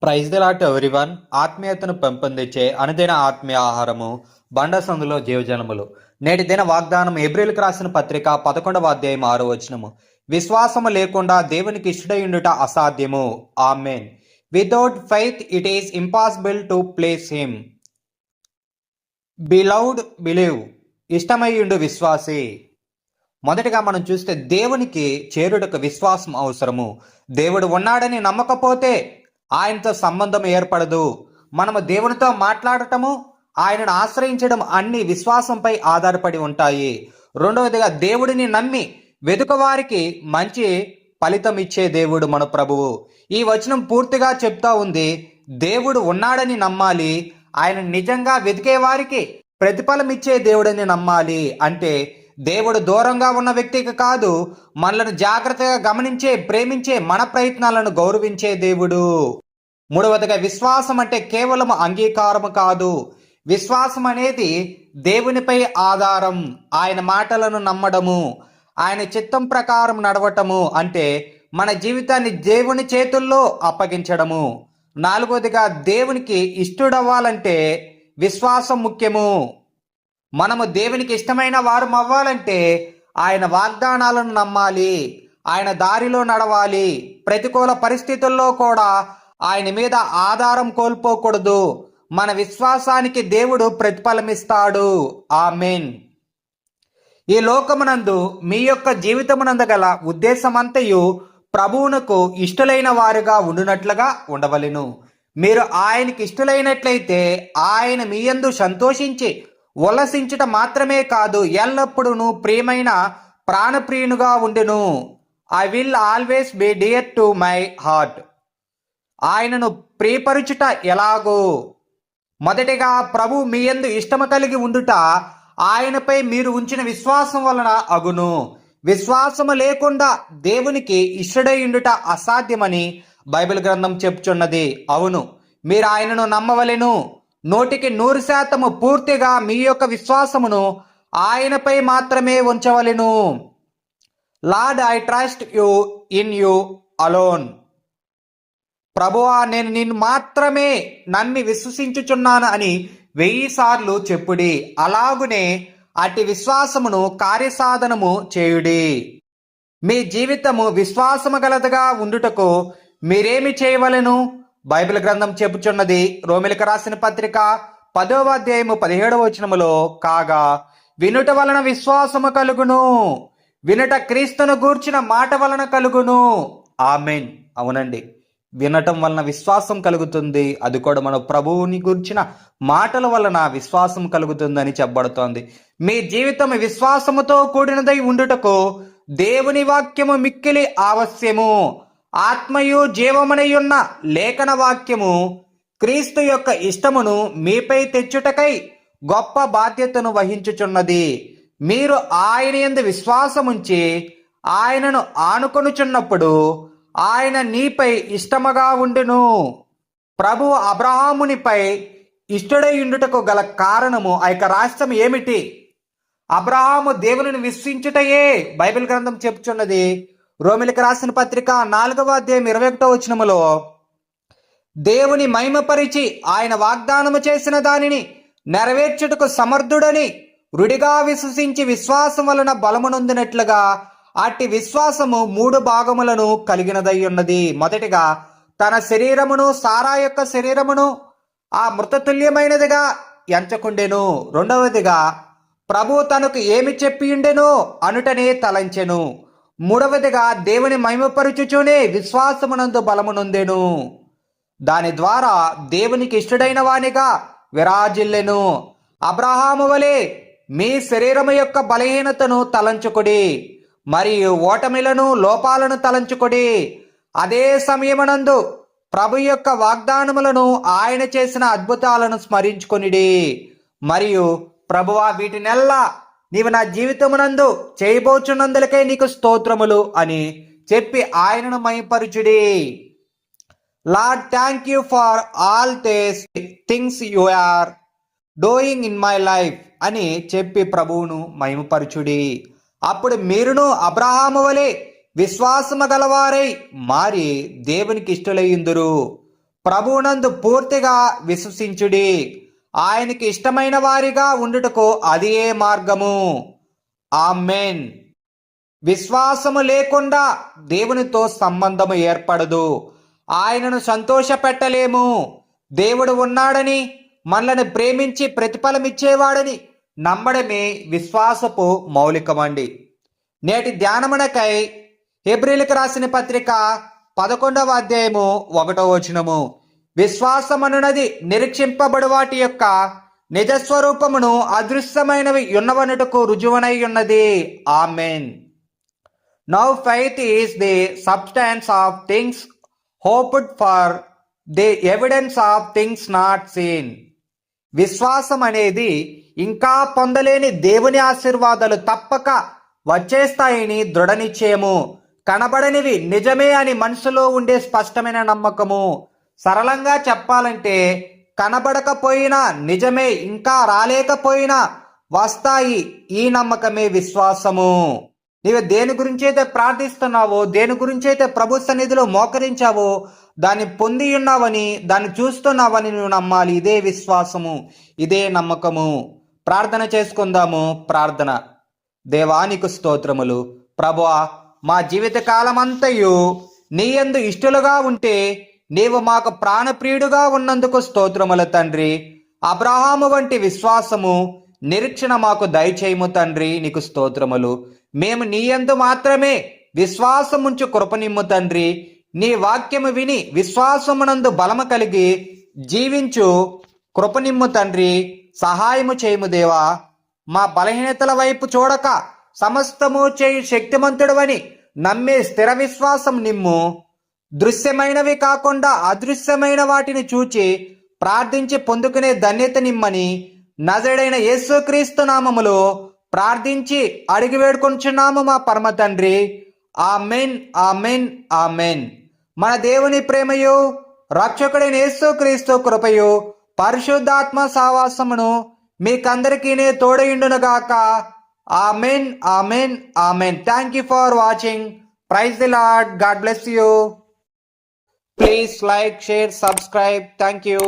Praise the lord everyone. ఆత్మీయతను పెంపొందించే అనుదిన ఆత్మీయ ఆహారము బండ సందులో జీవజనములు. నేటి దిన వాగ్దానం హెబ్రీయులకు రాసిన పత్రిక 11వ అధ్యాయం 6వ వచనము. విశ్వాసము లేకుండా దేవునికి ఇష్టడయుండుట అసాధ్యము. Amen. Without faith it is impossible to please him. Beloved believe. ఇష్టమయ్యుండు విశ్వాసి. మొదటిగా మనం చూస్తే దేవునికి చేరుటకు విశ్వాసం అవసరము. దేవుడు ఉన్నాడని నమ్మకపోతే ఆయనతో సంబంధం ఏర్పడదు. మనము దేవునితో మాట్లాడటము, ఆయనను ఆశ్రయించడం అన్ని విశ్వాసంపై ఆధారపడి ఉంటాయి. రెండవదిగా దేవుడిని నమ్మి వెతుకవారికి మంచి ఫలితం ఇచ్చే దేవుడు మన ప్రభువు. ఈ వచనం పూర్తిగా చెప్తా ఉంది, దేవుడు ఉన్నాడని నమ్మాలి, ఆయన నిజంగా వెతికే వారికి ప్రతిఫలం ఇచ్చే దేవుడని నమ్మాలి. అంటే దేవుడు దూరంగా ఉన్న వ్యక్తికి కాదు, మనలను జాగ్రత్తగా గమనించే, ప్రేమించే, మన ప్రయత్నాలను గౌరవించే దేవుడు. మూడవదిగా విశ్వాసం అంటే కేవలం అంగీకారము కాదు. విశ్వాసం అనేది దేవునిపై ఆధారం, ఆయన మాటలను నమ్మడము, ఆయన చిత్తం ప్రకారం నడవటము, అంటే మన జీవితాన్ని దేవుని చేతుల్లో అప్పగించడము. నాలుగవదిగా దేవునికి ఇష్టడవ్వాలంటే విశ్వాసం ముఖ్యము. మనము దేవునికి ఇష్టమైన వారు అవ్వాలంటే ఆయన వాగ్దానాలను నమ్మాలి, ఆయన దారిలో నడవాలి. ప్రతికూల పరిస్థితుల్లో కూడా ఆయన మీద ఆధారం కోల్పోకూడదు. మన విశ్వాసానికి దేవుడు ప్రతిఫలమిస్తాడు. ఆమేన్. ఈ లోకమునందు మీ యొక్క జీవితమునందు గల ఉద్దేశమంతయు ప్రభువునకు ఇష్టలైన వారుగా ఉండునట్లుగా ఉండవలెను. మీరు ఆయనకి ఇష్టలైనట్లయితే ఆయన మీ యందు సంతోషించి ఉల్లసించుట మాత్రమే కాదు, ఎల్లప్పుడూ ప్రియమైన ప్రాణప్రియునుగా ఉండును. I will always be dear to my heart. ఆయనను ప్రియపరుచుట ఎలాగో? మొదటిగా ప్రభు మీ యందు ఇష్టము కలిగి ఉండుట ఆయనపై మీరు ఉంచిన విశ్వాసం వలన అగును. విశ్వాసము లేకుండా దేవునికి ఇష్టడై ఉండుట అసాధ్యమని బైబిల్ గ్రంథం చెప్పుచున్నది. అవును, మీరు ఆయనను నమ్మవలెను. 100% పూర్తిగా మీ యొక్క విశ్వాసమును ఆయనపై మాత్రమే ఉంచవలెను. Lord, I trust you in you alone. ప్రభువా, నేను నిన్ను మాత్రమే నమ్మి విశ్వసించుచున్నాను అని 1000 సార్లు చెప్పుడి. అలాగునే అట్టి విశ్వాసమును కార్యసాధనము చేయుడి. మీ జీవితము విశ్వాసము గలదిగా ఉండుటకు మీరేమి చేయవలెను? బైబిల్ గ్రంథం చెప్పుచున్నది, రోమిలకు రాసిన పత్రిక 10వ అధ్యాయము 17వ వచనములో, కాగా వినుట వలన విశ్వాసము కలుగును, వినుట క్రీస్తును గూర్చిన మాట వలన కలుగును. ఆమేన్. అవునండి, వినటం వలన విశ్వాసం కలుగుతుంది. అది కూడా మన ప్రభువుని గురించిన మాటల వలన విశ్వాసం కలుగుతుందని చెప్పబడుతోంది. మీ జీవితం విశ్వాసముతో కూడినదై ఉండుటకు దేవుని వాక్యము మిక్కిలి ఆవశ్యము. ఆత్మయు జీవమునయున్న లేఖన వాక్యము క్రీస్తు యొక్క ఇష్టమును మీపై తెచ్చుటకై గొప్ప బాధ్యతను వహించుచున్నది. మీరు ఆయన యందు విశ్వాసముంచి ఆయనను ఆనుకొనుచున్నప్పుడు ఆయన నీపై ఇష్టముగా ఉండును. ప్రభువు అబ్రహామునిపై ఇష్టడై ఉండుటకు గల కారణము, ఆ యొక్క రహస్యం ఏమిటి? అబ్రహాము దేవుని విశ్వసించుటయే బైబిల్ గ్రంథం చెప్పుచున్నది. రోమిలకు రాసిన పత్రిక 4వ అధ్యాయం 21వ వచనములో, దేవుని మహిమపరిచి ఆయన వాగ్దానము చేసిన దానిని నెరవేర్చుటకు సమర్థుడని రుడిగా విశ్వసించి విశ్వాసం వలన బలమునొందినట్లుగా అట్టి విశ్వాసము 3 భాగములను కలిగినదై ఉన్నది. మొదటిగా తన శరీరమును, సారా యొక్క శరీరమును ఆ మృతతుల్యమైనదిగా ఎంచకుండెను. రెండవదిగా ప్రభు తనకు ఏమి చెప్పియుండెనో అనుటనే తలంచెను. మూడవదిగా దేవుని మహిమపరచుచూనే విశ్వాసమునందు బలమునొందెను. దాని ద్వారా దేవునికి ఇష్టడైన వానిగా విరాజిల్లెను. అబ్రహాము వలె మీ శరీరము యొక్క బలహీనతను తలంచుకొడి, మరియు ఓటమిలను, లోపాలను తలంచుకొడి. అదే సమయమునందు ప్రభు యొక్క వాగ్దానములను, ఆయన చేసిన అద్భుతాలను స్మరించుకొనిడి. మరియు ప్రభువా, వీటినెల్లా నీవు నా జీవితమునందు చేయబోచున్నందులకై నీకు స్తోత్రములు అని చెప్పి ఆయనను మహిమపరచుడి. Lord, thank you for all these things you are doing in my life అని చెప్పి ప్రభువును మహిమపరచుడి. అప్పుడు మీరును అబ్రహాము వలె విశ్వాసము గలవారై మారి దేవునికి ఇష్టలయ్యుందురు. ప్రభువునందు పూర్తిగా విశ్వసించుడి. ఆయనకి ఇష్టమైన వారిగా ఉండుటకు అది ఏ మార్గము. ఆమేన్. విశ్వాసము లేకుండా దేవునితో సంబంధము ఏర్పడదు. ఆయనను సంతోషపెట్టలేము. దేవుడు ఉన్నాడని, మనల్ని ప్రేమించి ప్రతిఫలమిచ్చేవాడని నమ్మడమే విశ్వాసపు మౌలికమండి. నేటి ధ్యానమునకై హెబ్రీయులకు రాసిన పత్రిక 11వ అధ్యాయము 1వ వచనము. విశ్వాసమనున్నది నిరీక్షింపబడు వాటి యొక్క నిజస్వరూపమును అదృశ్యమైనవి ఉన్నవనుటకు రుజువనై ఉన్నది. ఆమేన్. Now faith is the substance of things hoped for, the evidence of things not seen. విశ్వాసం అనేది ఇంకా పొందలేని దేవుని ఆశీర్వాదాలు తప్పక వచ్చేస్తాయని దృఢ నిశ్చయము. కనబడనివి నిజమే అని మనసులో ఉండే స్పష్టమైన నమ్మకము. సరళంగా చెప్పాలంటే కనబడకపోయినా నిజమే, ఇంకా రాలేకపోయినా వస్తాయి. ఈ నమ్మకమే విశ్వాసము. నీవు దేని గురించి అయితే ప్రార్థిస్తున్నావో, దేని గురించి అయితే ప్రభు సన్నిధిలో మోకరించావో దాన్ని పొంది ఉన్నావని, దాన్ని చూస్తున్నావని నువ్వు నమ్మాలి. ఇదే విశ్వాసము, ఇదే నమ్మకము. ప్రార్థన చేసుకుందాము. ప్రార్థన. దేవానికి స్తోత్రములు. ప్రభువా, మా జీవిత కాలమంతయు నీ యందు ఇష్టలుగా ఉంటే నీవు మాకు ప్రాణప్రియుడుగా ఉన్నందుకు స్తోత్రములు తండ్రి. అబ్రహాము వంటి విశ్వాసము, నిరీక్షణ మాకు దయచేయము తండ్రి. నీకు స్తోత్రములు. మేము నీ యందు మాత్రమే విశ్వాసముంచు కృపనిమ్ము తండ్రి. నీ వాక్యము విని విశ్వాసమునందు బలము కలిగి జీవించు కృపనిమ్ము తండ్రి. సహాయము చేయము దేవా. మా బలహీనతల వైపు చూడక సమస్తము చేయు శక్తిమంతుడవని నమ్మే స్థిర విశ్వాసం నిమ్ము. దృశ్యమైనవి కాకుండా అదృశ్యమైన వాటిని చూచి ప్రార్థించి పొందుకునే ధన్యత నిమ్మని నజరేయుడైన యేసుక్రీస్తు నామములో ప్రార్థించి అడిగి వేడుకొంచున్నాము మా పరమ తండ్రి. ఆమేన్, ఆమేన్, ఆమేన్. మన దేవుని ప్రేమయు రక్షకుడైన యేసుక్రీస్తు కృపయు పరిశుద్ధాత్మ సహవాసమును మీకందరికీ తోడయుండునుగాక. Amen, amen, amen. Thank you for watching. Praise the Lord. God bless you. Please like, share, subscribe. Thank you.